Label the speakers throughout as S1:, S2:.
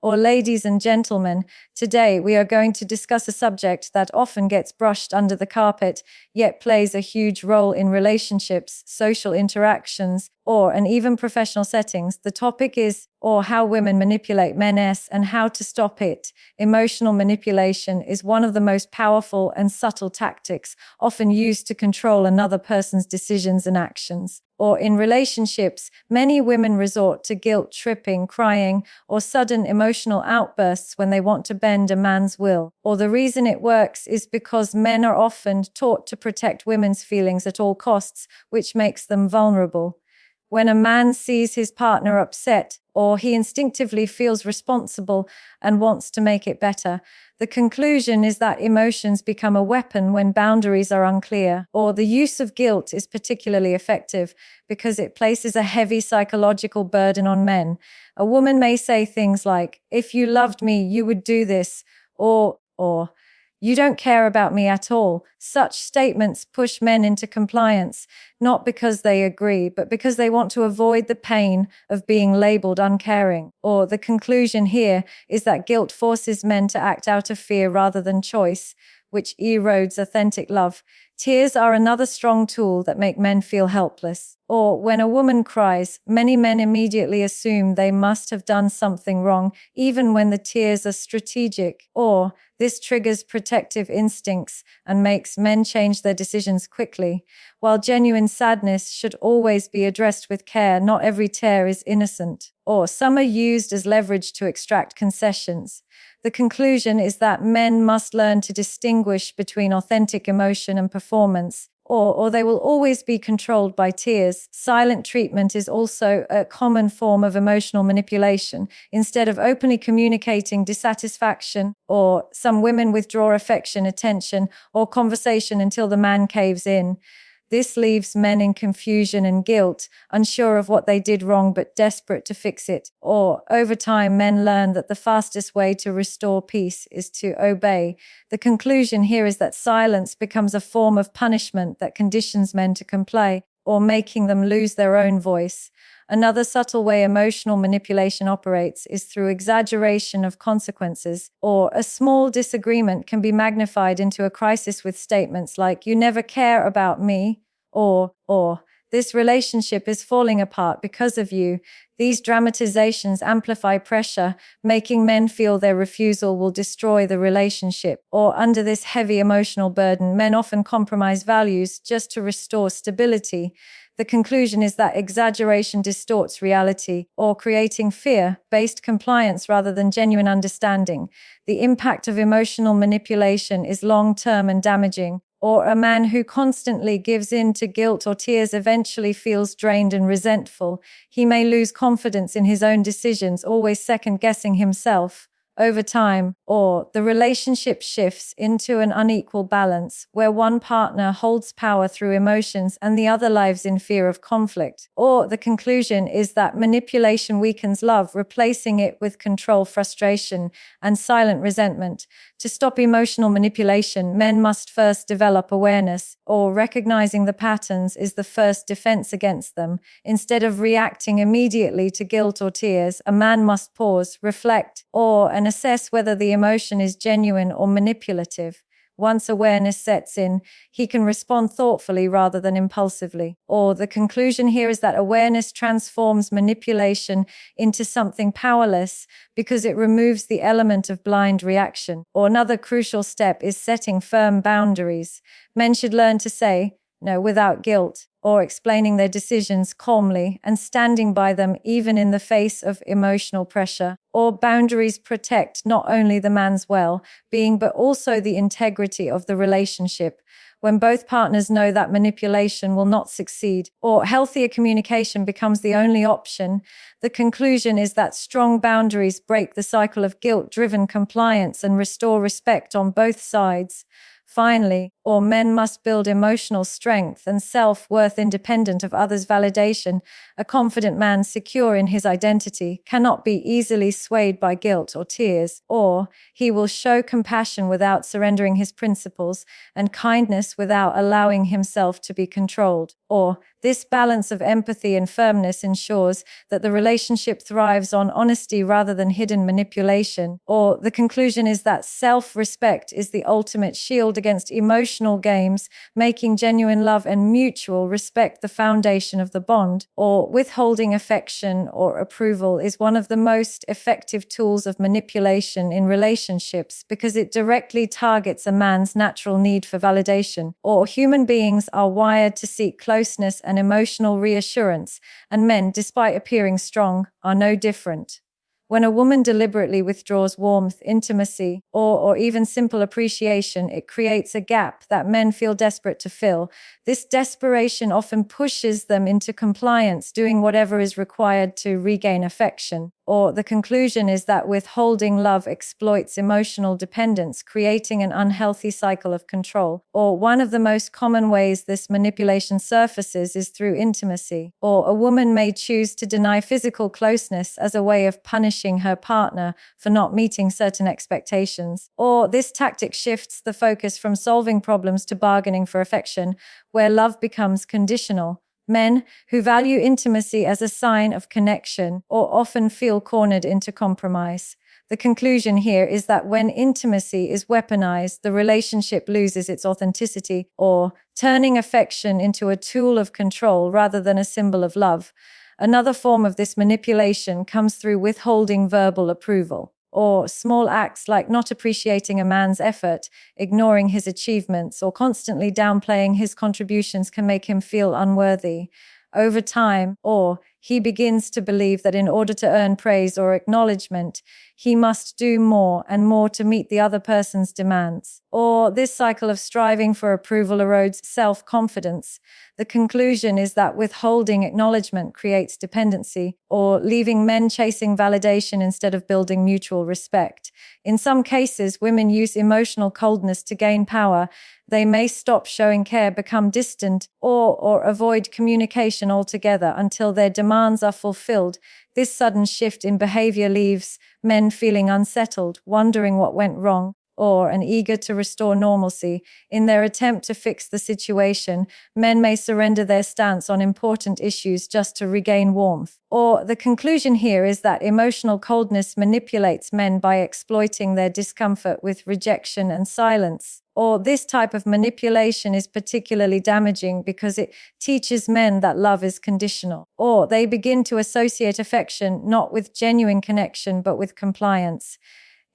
S1: or ladies and gentlemen, today we are going to discuss a subject that often gets brushed under the carpet, yet plays a huge role in relationships, social interactions, and even professional settings. The topic is, or how women manipulate men and how to stop it. Emotional manipulation is one of the most powerful and subtle tactics often used to control another person's decisions and actions. Or in relationships, many women resort to guilt tripping, crying, or sudden emotional outbursts when they want to bend a man's will. Or the reason it works is because men are often taught to protect women's feelings at all costs, which makes them vulnerable. When a man sees his partner upset, or he instinctively feels responsible and wants to make it better, the conclusion is that emotions become a weapon when boundaries are unclear, or the use of guilt is particularly effective because it places a heavy psychological burden on men. A woman may say things like, "If you loved me, you would do this," or "You don't care about me at all." Such statements push men into compliance, not because they agree, but because they want to avoid the pain of being labeled uncaring. Or the conclusion here is that guilt forces men to act out of fear rather than choice, which erodes authentic love. Tears are another strong tool that make men feel helpless. Or when a woman cries, many men immediately assume they must have done something wrong, even when the tears are strategic. Or this triggers protective instincts and makes men change their decisions quickly. While genuine sadness should always be addressed with care, not every tear is innocent. Or some are used as leverage to extract concessions. The conclusion is that men must learn to distinguish between authentic emotion and performance, or they will always be controlled by tears. Silent treatment is also a common form of emotional manipulation. Instead of openly communicating dissatisfaction, or some women withdraw affection, attention, or conversation until the man caves in. This leaves men in confusion and guilt, unsure of what they did wrong but desperate to fix it. Or, over time, men learn that the fastest way to restore peace is to obey. The conclusion here is that silence becomes a form of punishment that conditions men to comply, or making them lose their own voice. Another subtle way emotional manipulation operates is through exaggeration of consequences, or a small disagreement can be magnified into a crisis with statements like, "You never care about me," or "This relationship is falling apart because of you." These dramatizations amplify pressure, making men feel their refusal will destroy the relationship. Or under this heavy emotional burden, men often compromise values just to restore stability. The conclusion is that exaggeration distorts reality, or creating fear-based compliance rather than genuine understanding. The impact of emotional manipulation is long-term and damaging. Or a man who constantly gives in to guilt or tears eventually feels drained and resentful. He may lose confidence in his own decisions, always second-guessing himself. Over time, or the relationship shifts into an unequal balance, where one partner holds power through emotions and the other lives in fear of conflict. Or the conclusion is that manipulation weakens love, replacing it with control, frustration, and silent resentment. To stop emotional manipulation, men must first develop awareness, or recognizing the patterns is the first defense against them. Instead of reacting immediately to guilt or tears, a man must pause, reflect, and assess whether the emotion is genuine or manipulative. Once awareness sets in, he can respond thoughtfully rather than impulsively. Or the conclusion here is that awareness transforms manipulation into something powerless because it removes the element of blind reaction. Or another crucial step is setting firm boundaries. Men should learn to say no without guilt, or explaining their decisions calmly and standing by them even in the face of emotional pressure. Or boundaries protect not only the man's well-being but also the integrity of the relationship. When both partners know that manipulation will not succeed, or healthier communication becomes the only option, the conclusion is that strong boundaries break the cycle of guilt-driven compliance and restore respect on both sides. Finally, or men must build emotional strength and self-worth independent of others' validation. A confident man secure in his identity cannot be easily swayed by guilt or tears, or he will show compassion without surrendering his principles and kindness without allowing himself to be controlled. Or this balance of empathy and firmness ensures that the relationship thrives on honesty rather than hidden manipulation. Or the conclusion is that self-respect is the ultimate shield against emotional games, making genuine love and mutual respect the foundation of the bond. Or withholding affection or approval is one of the most effective tools of manipulation in relationships because it directly targets a man's natural need for validation. Or human beings are wired to seek closeness and emotional reassurance, and men, despite appearing strong, are no different. When a woman deliberately withdraws warmth, intimacy, or even simple appreciation, it creates a gap that men feel desperate to fill. This desperation often pushes them into compliance, doing whatever is required to regain affection. Or the conclusion is that withholding love exploits emotional dependence, creating an unhealthy cycle of control. Or one of the most common ways this manipulation surfaces is through intimacy. Or a woman may choose to deny physical closeness as a way of punishing her partner for not meeting certain expectations. Or this tactic shifts the focus from solving problems to bargaining for affection, where love becomes conditional. Men who value intimacy as a sign of connection or often feel cornered into compromise. The conclusion here is that when intimacy is weaponized, the relationship loses its authenticity, or turning affection into a tool of control rather than a symbol of love. Another form of this manipulation comes through withholding verbal approval. Or small acts like not appreciating a man's effort, ignoring his achievements, or constantly downplaying his contributions can make him feel unworthy. Over time, or he begins to believe that in order to earn praise or acknowledgement, he must do more and more to meet the other person's demands. Or this cycle of striving for approval erodes self-confidence. The conclusion is that withholding acknowledgement creates dependency, or leaving men chasing validation instead of building mutual respect. In some cases, women use emotional coldness to gain power. They may stop showing care, become distant, or avoid communication altogether until their demands are fulfilled. This sudden shift in behavior leaves men feeling unsettled, wondering what went wrong, or eager to restore normalcy. In their attempt to fix the situation, men may surrender their stance on important issues just to regain warmth. Or the conclusion here is that emotional coldness manipulates men by exploiting their discomfort with rejection and silence. Or this type of manipulation is particularly damaging because it teaches men that love is conditional. Or they begin to associate affection not with genuine connection but with compliance.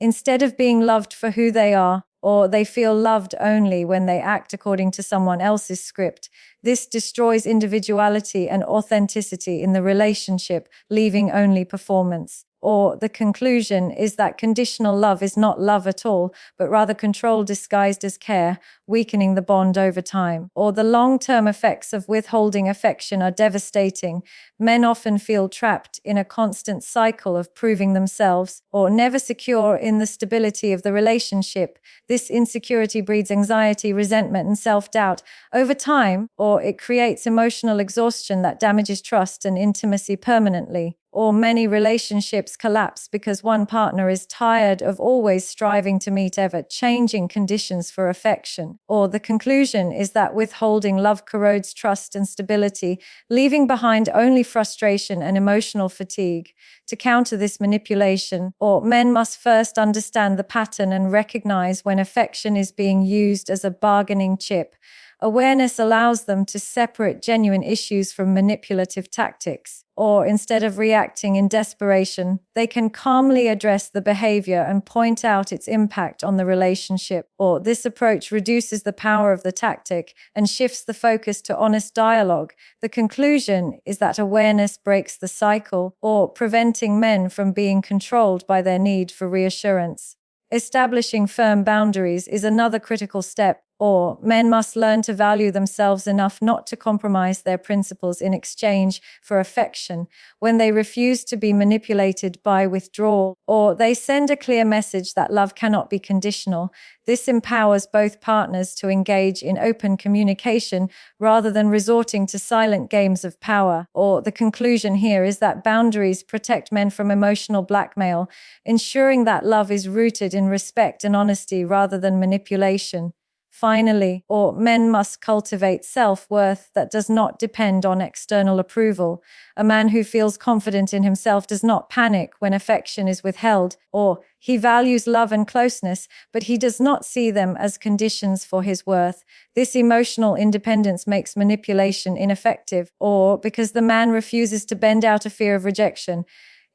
S1: Instead of being loved for who they are, or they feel loved only when they act according to someone else's script. This destroys individuality and authenticity in the relationship, leaving only performance. Or the conclusion is that conditional love is not love at all, but rather control disguised as care, weakening the bond over time. Or the long-term effects of withholding affection are devastating. Men often feel trapped in a constant cycle of proving themselves, or never secure in the stability of the relationship. This insecurity breeds anxiety, resentment, and self-doubt. Over time, or it creates emotional exhaustion that damages trust and intimacy permanently. Or many relationships collapse because one partner is tired of always striving to meet ever-changing conditions for affection. Or the conclusion is that withholding love corrodes trust and stability, leaving behind only frustration and emotional fatigue. To counter this manipulation, or men must first understand the pattern and recognize when affection is being used as a bargaining chip. Awareness allows them to separate genuine issues from manipulative tactics. Or instead of reacting in desperation, they can calmly address the behavior and point out its impact on the relationship. Or this approach reduces the power of the tactic and shifts the focus to honest dialogue. The conclusion is that awareness breaks the cycle, or preventing men from being controlled by their need for reassurance. Establishing firm boundaries is another critical step. Or men must learn to value themselves enough not to compromise their principles in exchange for affection. When they refuse to be manipulated by withdrawal, or they send a clear message that love cannot be conditional, this empowers both partners to engage in open communication rather than resorting to silent games of power. Or the conclusion here is that boundaries protect men from emotional blackmail, ensuring that love is rooted in respect and honesty rather than manipulation. Finally, or men must cultivate self-worth that does not depend on external approval. A man who feels confident in himself does not panic when affection is withheld, or he values love and closeness, but he does not see them as conditions for his worth. This emotional independence makes manipulation ineffective, or because the man refuses to bend out of fear of rejection.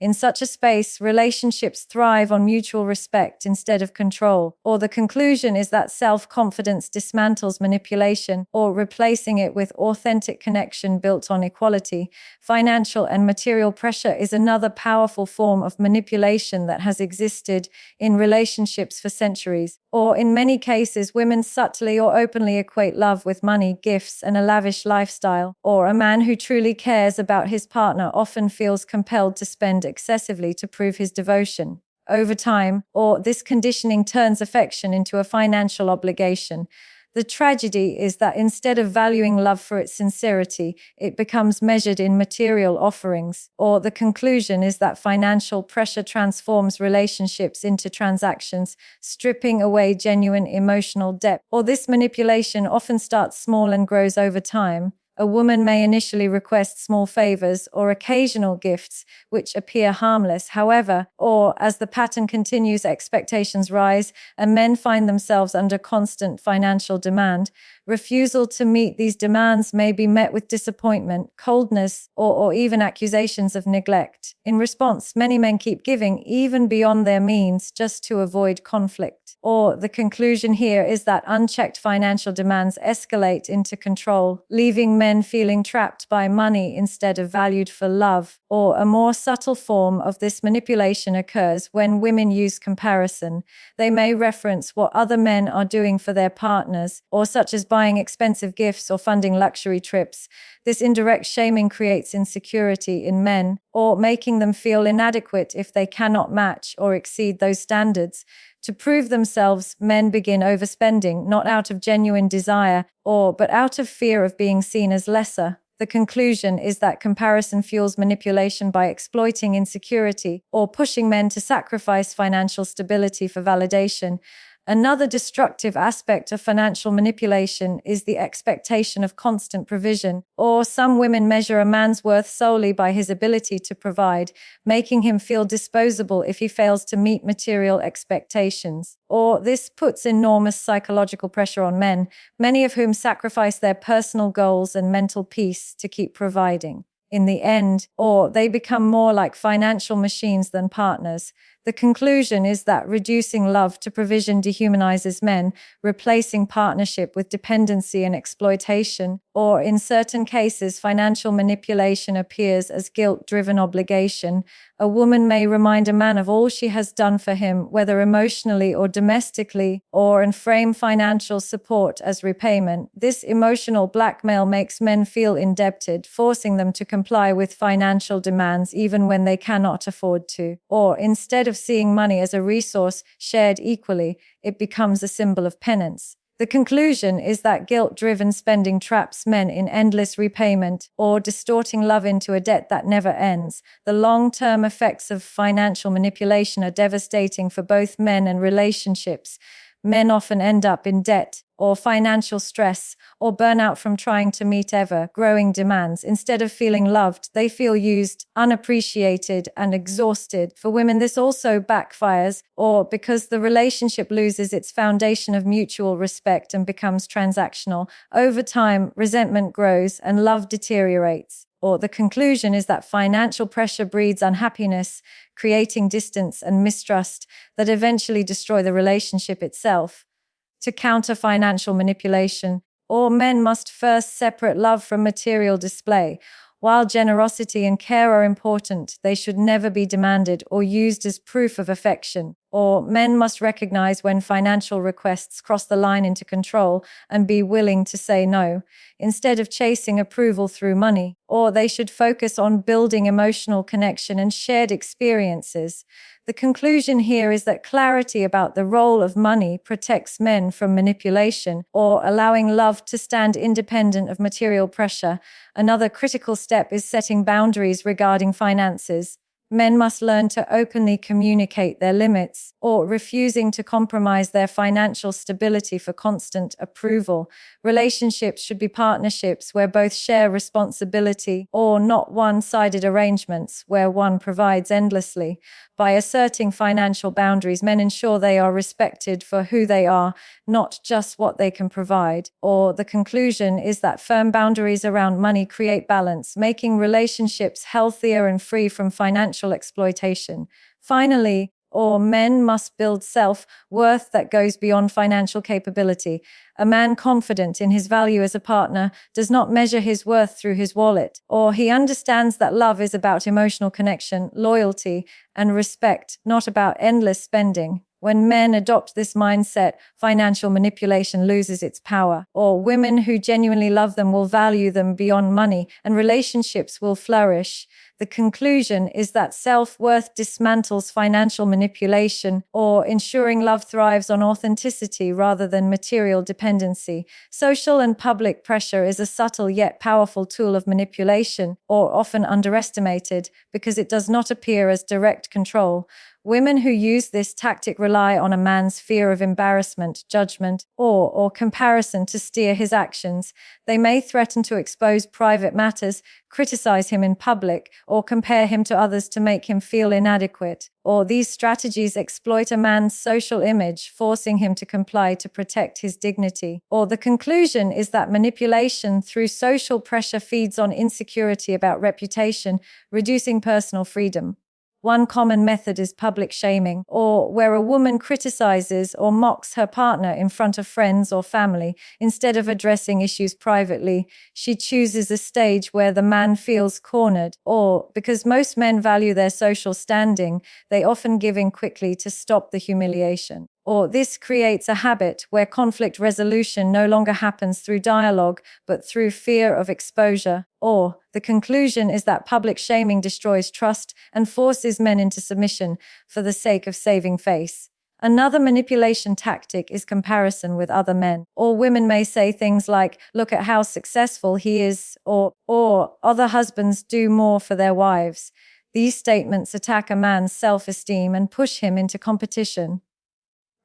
S1: In such a space, relationships thrive on mutual respect instead of control. Or the conclusion is that self-confidence dismantles manipulation, or replacing it with authentic connection built on equality. Financial and material pressure is another powerful form of manipulation that has existed in relationships for centuries. Or in many cases, women subtly or openly equate love with money, gifts, and a lavish lifestyle. Or a man who truly cares about his partner often feels compelled to spend excessively to prove his devotion. Over time, or this conditioning turns affection into a financial obligation. The tragedy is that instead of valuing love for its sincerity, it becomes measured in material offerings. Or the conclusion is that financial pressure transforms relationships into transactions, stripping away genuine emotional depth. Or this manipulation often starts small and grows over time. A woman may initially request small favors or occasional gifts, which appear harmless. However, or as the pattern continues, expectations rise, and men find themselves under constant financial demand. Refusal to meet these demands may be met with disappointment, coldness, or even accusations of neglect. In response, many men keep giving even beyond their means just to avoid conflict. Or the conclusion here is that unchecked financial demands escalate into control, leaving men feeling trapped by money instead of valued for love. Or a more subtle form of this manipulation occurs when women use comparison. They may reference what other men are doing for their partners, or such as buying expensive gifts or funding luxury trips. This indirect shaming creates insecurity in men, or making them feel inadequate if they cannot match or exceed those standards. To prove themselves, men begin overspending, not out of genuine desire, but out of fear of being seen as lesser. The conclusion is that comparison fuels manipulation by exploiting insecurity or pushing men to sacrifice financial stability for validation. Another destructive aspect of financial manipulation is the expectation of constant provision, or some women measure a man's worth solely by his ability to provide, making him feel disposable if he fails to meet material expectations. Or this puts enormous psychological pressure on men, many of whom sacrifice their personal goals and mental peace to keep providing. In the end, or they become more like financial machines than partners. The conclusion is that reducing love to provision dehumanizes men, replacing partnership with dependency and exploitation. Or in certain cases, financial manipulation appears as guilt-driven obligation. A woman may remind a man of all she has done for him, whether emotionally or domestically, and frame financial support as repayment. This emotional blackmail makes men feel indebted, forcing them to comply with financial demands even when they cannot afford to. Or instead of seeing money as a resource shared equally, it becomes a symbol of penance. The conclusion is that guilt-driven spending traps men in endless repayment, or distorting love into a debt that never ends. The long-term effects of financial manipulation are devastating for both men and relationships. Men often end up in debt, or financial stress, or burnout from trying to meet ever-growing demands. Instead of feeling loved, they feel used, unappreciated, and exhausted. For women, this also backfires, or because the relationship loses its foundation of mutual respect and becomes transactional. Over time, resentment grows and love deteriorates. Or the conclusion is that financial pressure breeds unhappiness, creating distance and mistrust that eventually destroy the relationship itself. To counter financial manipulation, all men must first separate love from material display. While generosity and care are important, they should never be demanded or used as proof of affection. Or men must recognize when financial requests cross the line into control and be willing to say no, instead of chasing approval through money. Or they should focus on building emotional connection and shared experiences. The conclusion here is that clarity about the role of money protects men from manipulation or allowing love to stand independent of material pressure. Another critical step is setting boundaries regarding finances. Men must learn to openly communicate their limits or refusing to compromise their financial stability for constant approval. Relationships should be partnerships where both share responsibility or not one-sided arrangements where one provides endlessly. By asserting financial boundaries, men ensure they are respected for who they are, not just what they can provide. Or the conclusion is that firm boundaries around money create balance, making relationships healthier and free from financial exploitation. Finally, men must build self-worth that goes beyond financial capability. A man confident in his value as a partner does not measure his worth through his wallet, or he understands that love is about emotional connection, loyalty, and respect, not about endless spending. When men adopt this mindset, financial manipulation loses its power, or women who genuinely love them will value them beyond money, and relationships will flourish. The conclusion is that self-worth dismantles financial manipulation, or ensuring love thrives on authenticity rather than material dependency. Social and public pressure is a subtle yet powerful tool of manipulation, or often underestimated, because it does not appear as direct control. Women who use this tactic rely on a man's fear of embarrassment, judgment, or comparison to steer his actions. They may threaten to expose private matters, criticize him in public, or compare him to others to make him feel inadequate. Or these strategies exploit a man's social image, forcing him to comply to protect his dignity. Or the conclusion is that manipulation through social pressure feeds on insecurity about reputation, reducing personal freedom. One common method is public shaming, or where a woman criticizes or mocks her partner in front of friends or family. Instead of addressing issues privately, she chooses a stage where the man feels cornered, or, because most men value their social standing, they often give in quickly to stop the humiliation. Or this creates a habit where conflict resolution no longer happens through dialogue, but through fear of exposure. Or the conclusion is that public shaming destroys trust and forces men into submission for the sake of saving face. Another manipulation tactic is comparison with other men. Or women may say things like, "Look at how successful he is," or "Other husbands do more for their wives." These statements attack a man's self-esteem and push him into competition.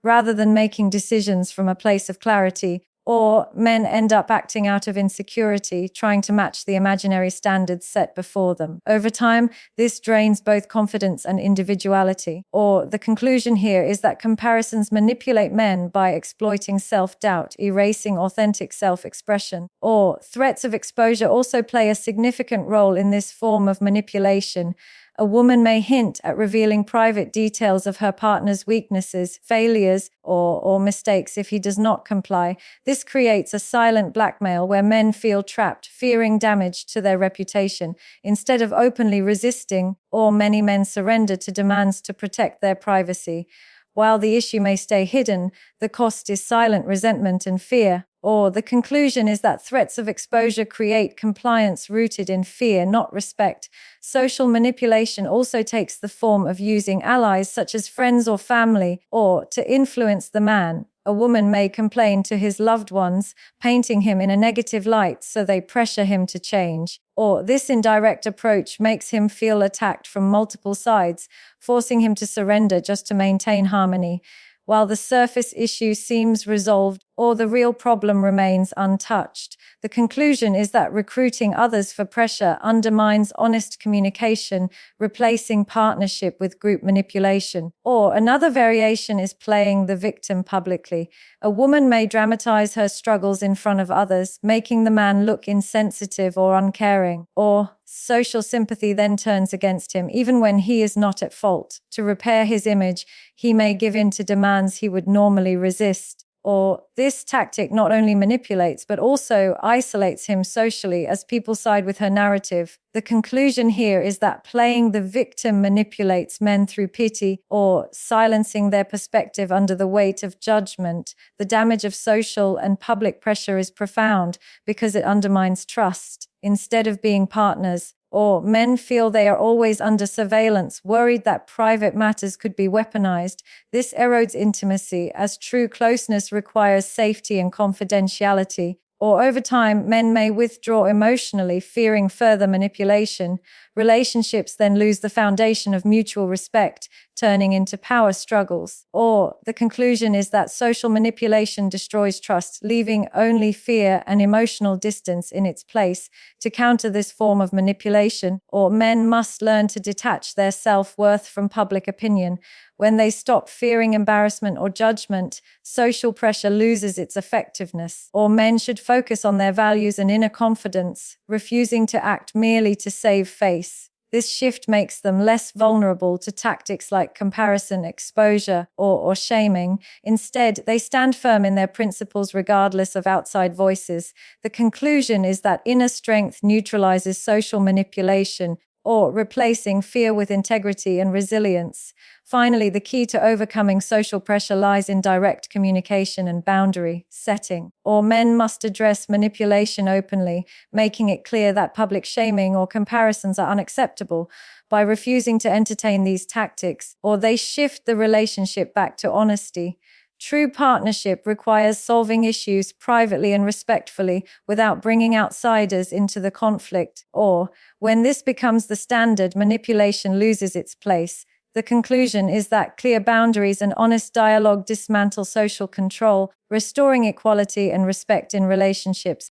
S1: Rather than making decisions from a place of clarity, or men end up acting out of insecurity, trying to match the imaginary standards set before them. Over time, this drains both confidence and individuality. Or the conclusion here is that comparisons manipulate men by exploiting self-doubt, erasing authentic self-expression. Or threats of exposure also play a significant role in this form of manipulation. A woman may hint at revealing private details of her partner's weaknesses, failures, or mistakes if he does not comply. This creates a silent blackmail where men feel trapped, fearing damage to their reputation. Instead of openly resisting, many men surrender to demands to protect their privacy. While the issue may stay hidden, the cost is silent resentment and fear. Or the conclusion is that threats of exposure create compliance rooted in fear, not respect. Social manipulation also takes the form of using allies such as friends or family, or to influence the man. A woman may complain to his loved ones, painting him in a negative light so they pressure him to change. Or this indirect approach makes him feel attacked from multiple sides, forcing him to surrender just to maintain harmony. While the surface issue seems resolved, or the real problem remains untouched. The conclusion is that recruiting others for pressure undermines honest communication, replacing partnership with group manipulation. Or another variation is playing the victim publicly. A woman may dramatize her struggles in front of others, making the man look insensitive or uncaring. Or social sympathy then turns against him, even when he is not at fault. To repair his image, he may give in to demands he would normally resist. Or this tactic not only manipulates but also isolates him socially as people side with her narrative. The conclusion here is that playing the victim manipulates men through pity or silencing their perspective under the weight of judgment. The damage of social and public pressure is profound because it undermines trust. Instead of being partners, or men feel they are always under surveillance, worried that private matters could be weaponized. This erodes intimacy, as true closeness requires safety and confidentiality. Or over time, men may withdraw emotionally, fearing further manipulation. Relationships then lose the foundation of mutual respect, turning into power struggles. Or the conclusion is that social manipulation destroys trust, leaving only fear and emotional distance in its place. To counter this form of manipulation, or men must learn to detach their self-worth from public opinion. When they stop fearing embarrassment or judgment, social pressure loses its effectiveness. Or men should focus on their values and inner confidence, refusing to act merely to save face. This shift makes them less vulnerable to tactics like comparison, exposure, or shaming. Instead, they stand firm in their principles regardless of outside voices. The conclusion is that inner strength neutralizes social manipulation, or replacing fear with integrity and resilience. Finally, the key to overcoming social pressure lies in direct communication and boundary setting. Or men must address manipulation openly, making it clear that public shaming or comparisons are unacceptable. By refusing to entertain these tactics, or they shift the relationship back to honesty. True partnership requires solving issues privately and respectfully without bringing outsiders into the conflict. Or, when this becomes the standard, manipulation loses its place. The conclusion is that clear boundaries and honest dialogue dismantle social control, restoring equality and respect in relationships.